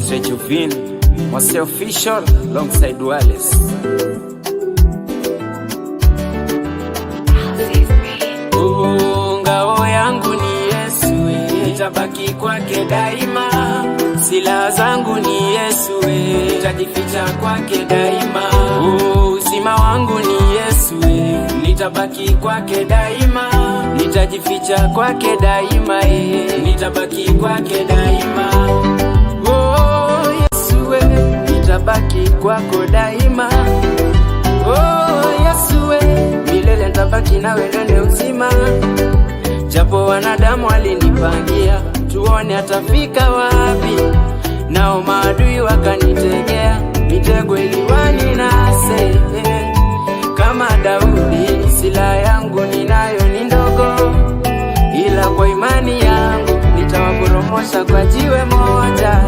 Mr. Juvin, Mose Official, alongside Wallace. Ngao yangu ni Yesu, nitabaki kwake daima. Silaha zangu ni Yesu, nitajificha kwake daima. Uzima wangu ni Yesu, nitabaki kwake daima. Nitajificha kwake daima, nitabaki kwake daima. Oh Yesu, nitabaki kwako daima. Oh Yesu, milele nitabaki nawe ndani uzima. Japo wanadamu walinipangia, tuone atafika wapi. Nao maadui wakanitegea, mitego iliwani nase. Kama Daudi, silaha yangu ninayo ni ndogo, ila kwa imani yangu nitawaporomosha kwa jiwe moja.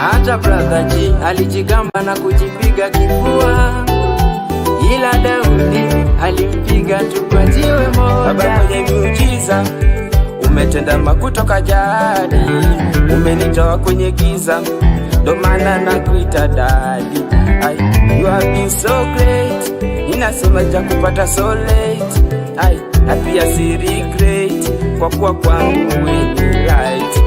Hata brother G alijigamba na kujipiga kifua, ila Daudi alimpiga tu kwa jiwe moja. Baba mwenye miujiza, umetenda makutoka jadi, umenitoa kwenye giza, ndo maana nakuita daddy. You have been so great, ninasema kupata so late. Na pia si regret, kwa kuwa kwangu wewe right.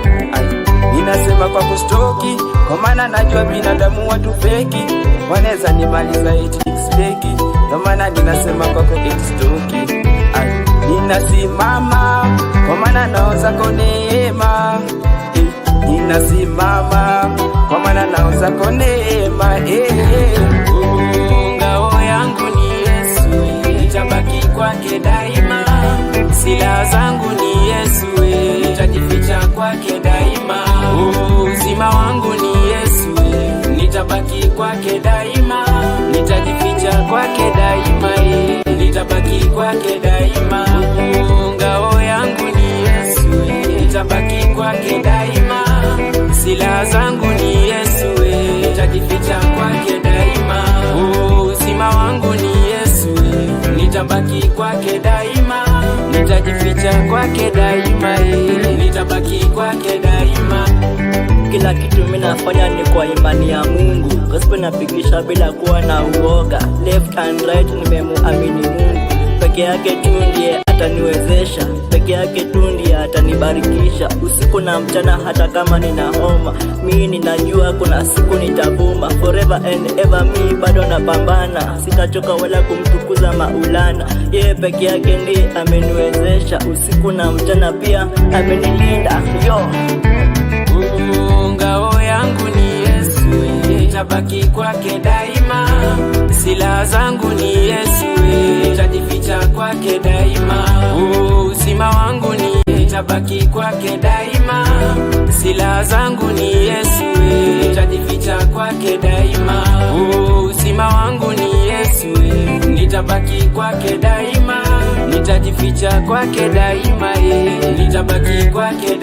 Ninasema kwa kustoki, kwa maana najua binadamu watu feki, wanaweza nimaliza expect. Ndo maana ninasema kwa kustoki. Ninasimama kwa maana naoza kwa neema. Ninasimama kwa maana naoza kwa neema. Ngao yangu ni Yesu, nitabaki kwake daima. Silaha zangu ni Yesu, nitajificha kwake daima. Uzima wangu ni Yesu, nitabaki kwake daima. Nitajificha kwake daima, nitabaki kwake daima. Ngao yangu ni Yesu, nitabaki kwake daima. Silaha zangu ni Yesu, nitajificha kwake daima. Uzima wangu ni Yesu, nitabaki kwake daima. Nitajificha kwake daima, nitabaki kwake daima. Kila kitu mimi nafanya ni kwa imani ya Mungu. Gospel napigisha bila kuwa na uoga. Left and right nimemuamini Mungu. Peke yake tu ndiye ataniwezesha, peke yake tu ndiye atanibarikisha. Usiku na mchana hata kama nina homa, mimi ninajua kuna siku nitavuma. Forever and ever mimi bado napambana, sitachoka wala kumtukuza Maulana. Yeye peke yake ndiye ameniwezesha, usiku na mchana pia amenilinda. Ngao yangu ni Yesu, nitabaki kwake daima. Silaha zangu ni Yesu, nitajificha kwake daima. Uzima wangu ni nitabaki kwake daima. Silaha zangu ni Yesu, nitajificha kwake daima. Uzima wangu ni Yesu, nitabaki kwake daima. Nitajificha kwake daima, nitabaki kwake daima.